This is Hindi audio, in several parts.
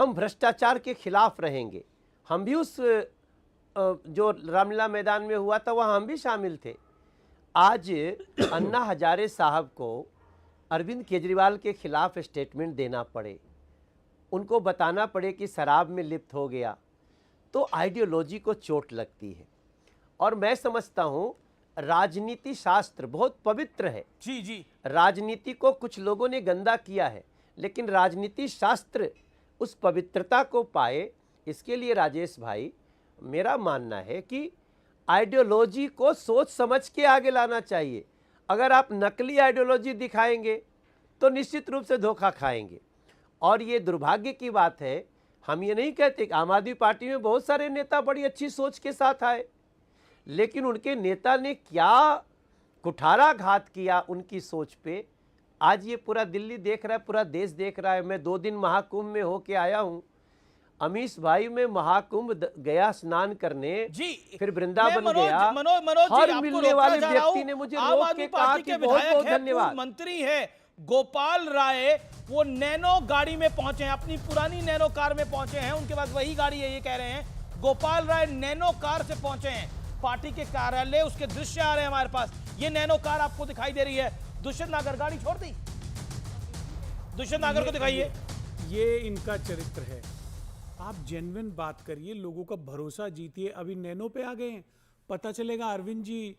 हम भ्रष्टाचार के खिलाफ रहेंगे। हम भी उस जो रामलीला मैदान में हुआ था वहाँ हम भी शामिल थे। आज अन्ना हजारे साहब को अरविंद केजरीवाल के खिलाफ स्टेटमेंट देना पड़े, उनको बताना पड़े कि शराब में लिप्त हो गया, तो आइडियोलॉजी को चोट लगती है। और मैं समझता हूँ राजनीति शास्त्र बहुत पवित्र है। जी जी, राजनीति को कुछ लोगों ने गंदा किया है, लेकिन राजनीति शास्त्र उस पवित्रता को पाए, इसके लिए राजेश भाई मेरा मानना है कि आइडियोलॉजी को सोच समझ के आगे लाना चाहिए। अगर आप नकली आइडियोलॉजी दिखाएंगे तो निश्चित रूप से धोखा खाएंगे। और ये दुर्भाग्य की बात है, हम ये नहीं कहते कि आम आदमी पार्टी में बहुत सारे नेता बड़ी अच्छी सोच के साथ आए, लेकिन उनके नेता ने क्या कुठाराघात किया उनकी सोच पे, आज ये पूरा दिल्ली देख रहा है, पूरा देश देख रहा है। मैं 2 दिन महाकुंभ में होके आया हूँ। अमीश भाई, में महाकुंभ गया स्नान करने जी, फिर वृंदावन गया, मनोज हर जी, मिलने वाले व्यक्ति ने मुझे रोक के कहा कि बहुत बहुत धन्यवाद। मंत्री है गोपाल राय, वो नैनो गाड़ी में पहुंचे हैं, अपनी पुरानी नैनो कार में पहुंचे हैं, उनके पास वही गाड़ी है, ये कह रहे हैं। गोपाल राय नैनो कार से पहुंचे हैं पार्टी के कार्यालय, उसके दृश्य आ रहे हैं हमारे पास। ये नैनो कार आपको दिखाई दे रही है। दुष्यंत नागर गाड़ी छोड़ दी, दुष्यंत नागर को दिखाइए। ये इनका चरित्र है। आप जेन्युइन बात करिए, लोगों का भरोसा जीतिए। अभी नैनो पे आ गए हैं, पता चलेगा अरविंद जी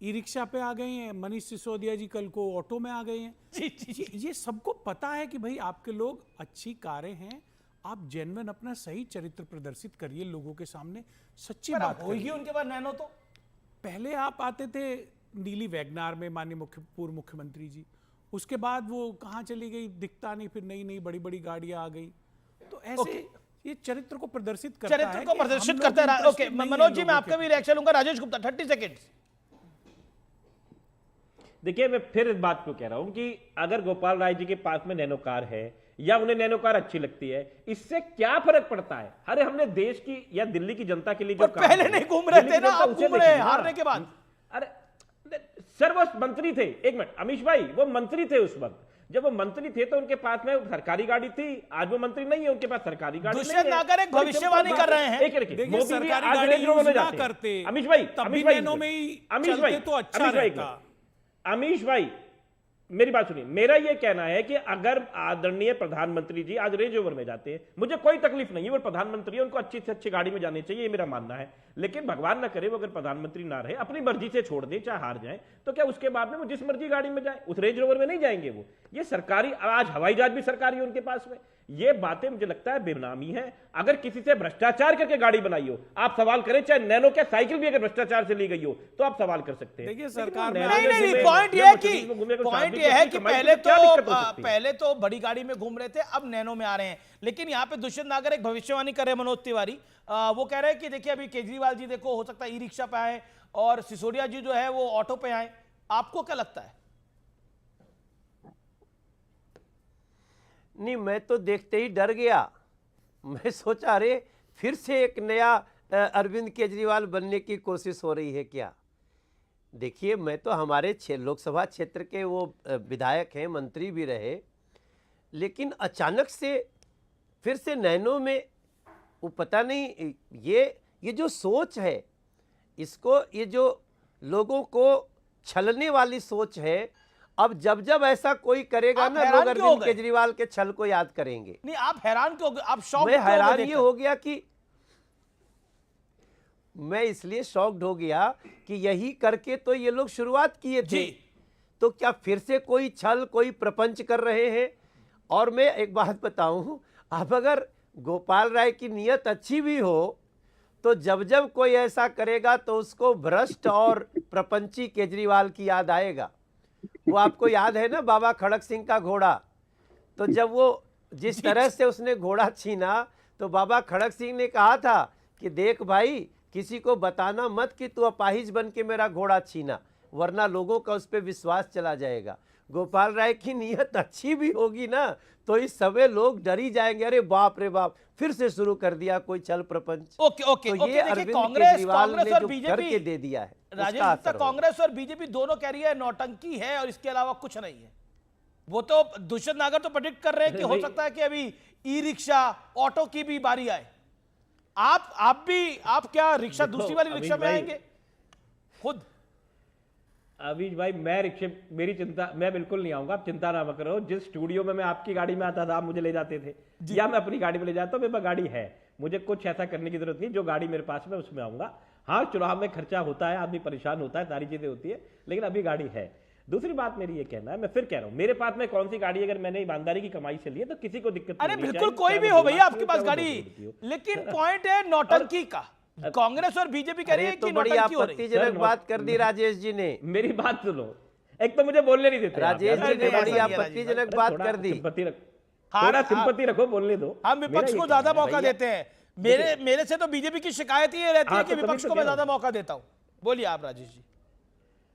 ई रिक्शा पे आ गए हैं, मनीष सिसोदिया जी कल को ऑटो में आ गए हैं। ये सबको पता है कि भाई आपके लोग अच्छी कारें हैं। आप जेन्युइन अपना सही चरित्र प्रदर्शित करिए लोगों के सामने, सच्ची बात होगी उनके पास नैनो। तो पहले आप आते थे नीली वैगनार में, माननीय पूर्व मुख्यमंत्री जी, उसके बाद वो कहाँ चली गई दिखता नहीं, फिर नई नई बड़ी बड़ी गाड़ियां आ गई। तो ऐसे ये चरित्र को प्रदर्शित करता है, चरित्र को प्रदर्शित करता है। ओके मनोज जी, मैं आपका भी रिएक्शन लूंगा। राजेश गुप्ता 30 सेकेंड्स। देखिए, मैं फिर इस बात को कह रहा हूं कि अगर गोपाल राय जी के पास में नैनो कार है या उन्हें नैनो कार अच्छी लगती है, इससे क्या फर्क पड़ता है? अरे हमने देश की या दिल्ली की जनता के लिए जो पहले नहीं घूम रहे थे ना, आप घूम रहे हैं हारने के बाद। अरे सर, वो मंत्री थे, एक मिनट अमीश भाई, वो मंत्री थे उस वक्त। जब वो मंत्री थे तो उनके पास में सरकारी गाड़ी थी, आज वो मंत्री नहीं है, उनके पास सरकारी गाड़ी नहीं है। दुष्यंत नागर एक भविष्यवाणी कर रहे हैं। एक मोदी सरकारी गाड़ी यूज ना करते, अमीश भाई, अमीश भाई, अमीश भाई, तो अच्छा रहता। अमीश भाई, मेरी बात सुनिए। मेरा यह कहना है कि अगर आदरणीय प्रधानमंत्री जी आज रेंज ओवर में जाते हैं, मुझे कोई तकलीफ नहीं है, वो प्रधानमंत्री है, उनको अच्छी से अच्छी गाड़ी में जाने चाहिए, ये मेरा मानना है। लेकिन भगवान ना करे वो अगर प्रधानमंत्री ना रहे, अपनी मर्जी से छोड़ दें, चाहे हार जाए, तो क्या उसके बाद में वो जिस मर्जी गाड़ी में जाए, उस रेंज ओवर में नहीं जाएंगे वो? ये सरकारी, आज हवाई जहाज भी सरकारी है उनके पास में। ये बातें मुझे लगता है बेनामी है। अगर किसी से भ्रष्टाचार करके गाड़ी बनाई हो, आप सवाल करें, चाहे नैनो क्या साइकिल भी अगर भ्रष्टाचार से ली गई हो तो आप सवाल कर सकते हैं। देखिए सरकार नहीं, पॉइंट ये है कि पहले तो बड़ी गाड़ी में घूम रहे थे, अब नैनो में आ रहे हैं। लेकिन यहाँ पे दुष्यंत नागर एक भविष्यवाणी कर रहे हैं, मनोज तिवारी। वो कह रहे हैं कि देखिए अभी केजरीवाल जी देखो, हो सकता है ई रिक्शा पे आए और सिसोदिया जी जो है वो ऑटो पे आए। आपको क्या लगता है? नहीं, मैं तो देखते ही डर गया। मैं सोचा अरे फिर से एक नया अरविंद केजरीवाल बनने की कोशिश हो रही है क्या। देखिए, मैं तो हमारे लोकसभा क्षेत्र के वो विधायक हैं, मंत्री भी रहे, लेकिन अचानक से फिर से नैनो में, वो पता नहीं ये जो सोच है, इसको, ये जो लोगों को छलने वाली सोच है, अब जब जब ऐसा कोई करेगा ना, लोग अरविंद केजरीवाल के छल को याद करेंगे। नहीं, आप हैरान क्यों हो गए? आप शॉक? मैं हैरान ये हो गया कि मैं इसलिए शॉक्ड हो गया कि यही करके तो ये लोग शुरुआत किए थे, तो क्या फिर से कोई छल, कोई प्रपंच कर रहे हैं? और मैं एक बात बताऊं, अब अगर गोपाल राय की नीयत अच्छी भी हो तो जब जब कोई ऐसा करेगा तो उसको भ्रष्ट और प्रपंची केजरीवाल की याद आएगा। वो आपको याद है ना बाबा खड़क सिंह का घोड़ा, तो जब वो जिस तरह से उसने घोड़ा छीना तो बाबा खड़क सिंह ने कहा था कि देख भाई, किसी को बताना मत कि तू अपाहिज बन के मेरा घोड़ा छीना, वरना लोगों का उस पर विश्वास चला जाएगा। गोपाल राय की नीयत अच्छी भी होगी ना तो इस सभी लोग डरी जाएंगे, अरे बाप रे बाप, फिर से शुरू कर दिया कोई छल प्रपंच। ओके, तो ये अरविंद केजरीवाल ने जो करके दे दिया है, राजेश, कांग्रेस और बीजेपी दोनों कह रही है नौटंकी है और इसके अलावा कुछ नहीं है। वो तो दुष्यंत नागर तो प्रेडिक्ट कर रहे हैं कि हो सकता है कि अभी ई रिक्शा, ऑटो की भी बारी आए। आप क्या रिक्शा, दूसरी वाली रिक्शा में आएंगे खुद? अभी भाई मेरी चिंता, मैं बिल्कुल नहीं आऊंगा, आप चिंता ना करो। जिस स्टूडियो में मैं आपकी गाड़ी में आता था, आप मुझे ले जाते थे, या मैं अपनी गाड़ी में ले जाता हूं, मेरे पास गाड़ी है, मुझे कुछ ऐसा करने की जरूरत नहीं। जो गाड़ी मेरे पास में उसमें आऊंगा। हाँ, चुनाव में खर्चा होता है, आदमी परेशान होता है, सारी चीजें होती है, लेकिन अभी गाड़ी है। दूसरी बात मेरी ये कहना है, मैं फिर कह रहा हूं, मेरे पास में कौन सी गाड़ी, अगर मैंने ईमानदारी की कमाई से ली है तो किसी को दिक्कत अरे नहीं होनी बिल्कुल, चाहिए, कोई चाहे भी वो हो 2 भैया लाख आपके की हो, पास चाहे वो गाड़ी, 2 करोड़ की हो। लेकिन पॉइंट है नौटंकी का। कांग्रेस और बीजेपी कह रही है तो कि बड़ी नौटंकी हो रही है। आपत्तिजनक बात कर दी राजेश जी ने। मेरी बात सुनो, एक तो मुझे बोलने नहीं देते राजेश जी ने बड़ी ऐसा नहीं है, आपत्तिजनक बात कर दी। थोड़ा सिंपत्ति रखो, बोलने दो। हम विपक्ष को ज्यादा मौका देते हैं। मेरे से तो बीजेपी की शिकायत ही रहती है कि विपक्ष को मैं ज्यादा मौका देता हूं। बोलिए आप राजेश जी।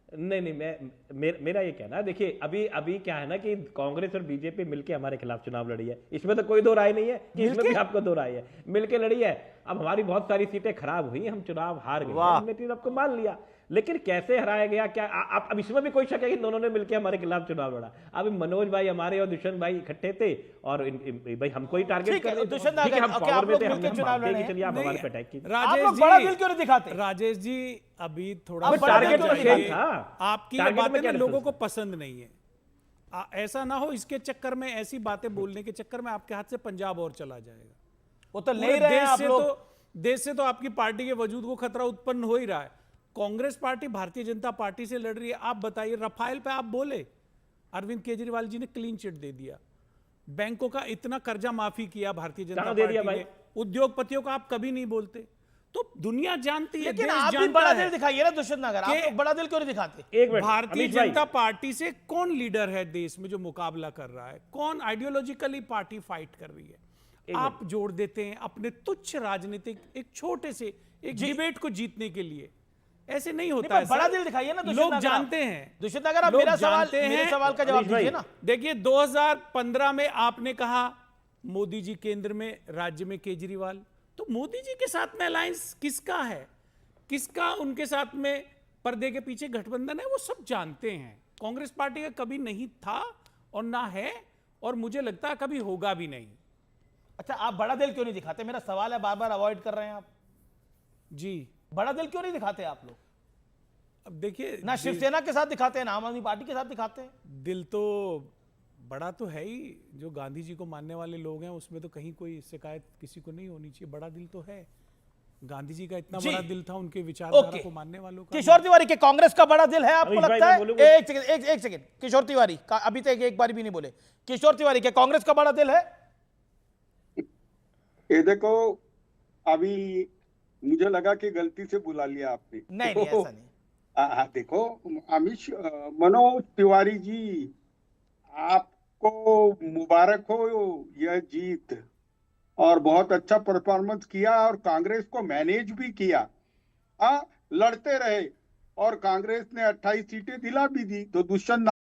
नहीं, मेरा ये कहना है, देखिए अभी क्या है ना कि कांग्रेस और बीजेपी मिलके हमारे खिलाफ चुनाव लड़ी है, इसमें तो कोई दो राय नहीं है कि इसमें भी आपको दो राय है, मिलके लड़ी है। अब हमारी बहुत सारी सीटें खराब हुई, हम चुनाव हार गए, हमने तो आपको मान लिया, लेकिन कैसे हराया गया, क्या अब इसमें भी कोई शक है कि दोनों ने मिलकर हमारे खिलाफ चुनाव लड़ा? अब मनोज भाई हमारे और दुष्यंत भाई इकट्ठे थे और भाई हमको ही टारगेट कर रहे थे। दुष्यंत, ठीक है, हम आप पावर में थे, लोग मिलकर चुनाव लड़े हैं। चलिए आप हमारे पे अटैक कीजिए। राजेश बड़ा दिल क्यों नहीं दिखाते? राजेश जी अभी थोड़ा अब टारगेट सा तो नहीं था। आपकी टारगेट में बातें क्या ना लोगों difference को पसंद नहीं है। ऐसा ना हो इसके चक्कर में, ऐसी बातें बोलने के चक्कर में आपके हाथ से पंजाब और चला जाएगा। वो तो ले पूरे रहे हैं आप लोग। देश से तो आपकी पार्टी के वजूद को खतरा उत्पन्न हो ही रहा है। कांग्रेस पार्टी भारतीय जनता पार्टी से लड़ रही है। आप बताइए, रफाल पे आप बोले, अरविंद केजरीवाल जी ने क्लीन चिट दे दिया, बैंकों का इतना कर्जा माफी किया भारतीय जनता पार्टी ने, उद्योगपतियों का आप कभी नहीं बोलते। तो दुनिया जानती है, लेकिन देश आप भी जानता बड़ा है दिल दिखाइए ना दुष्यंत नगर, आप लोग बड़ा दिल क्यों नहीं दिखाते? एक मिनट, भारतीय अमित भाई, जनता पार्टी से कौन लीडर है देश में जो मुकाबला कर रहा है? कौन आइडियोलॉजिकली पार्टी फाइट कर रही है? आप जोड़ देते हैं अपने तुच्छ राजनीतिक एक छोटे से एक डिबेट को जीतने के लिए। ऐसे नहीं होता है। बड़ा दिल दिखाइए ना। लोग जानते हैं। दुष्यंत नगर, आप मेरे सवाल का जवाब दीजिए ना। देखिए 2015 में आपने कहा मोदी जी केंद्र में, राज्य में केजरीवाल, तो मोदी जी के साथ में अलायंस किसका है, किसका उनके साथ में पर्दे के पीछे गठबंधन है, वो सब जानते हैं। कांग्रेस पार्टी का कभी नहीं था और ना है, और मुझे लगता है कभी होगा भी नहीं। अच्छा, आप बड़ा दिल क्यों नहीं दिखाते? मेरा सवाल है, बार बार अवॉइड कर रहे हैं आप जी। बड़ा दिल क्यों नहीं दिखाते आप लोग? अब देखिए, ना शिवसेना के साथ दिखाते हैं, ना आम आदमी पार्टी के साथ दिखाते हैं। दिल तो बड़ा तो है ही, जो गांधी जी को मानने वाले लोग हैं उसमें तो कहीं कोई शिकायत किसी को नहीं होनी चाहिए। बड़ा दिल तो है, गांधी जी का इतना बड़ा दिल था उनके विचारधारा को मानने वालों का। किशोर तिवारी के कांग्रेस का बड़ा दिल है आपको लगता है? एक सेकंड, किशोर तिवारी का अभी तक एक बार भी नहीं बोले। किशोर तिवारी के कांग्रेस का बड़ा दिल है? ये देखो, अभी मुझे लगा कि गलती से बुला लिया आपने। नहीं, ऐसा नहीं। देखो मनोज तिवारी जी, आपको मुबारक हो यह जीत, और बहुत अच्छा परफॉर्मेंस किया और कांग्रेस को मैनेज भी किया। लड़ते रहे और कांग्रेस ने 28 सीटें दिला भी दी। तो दुष्यंत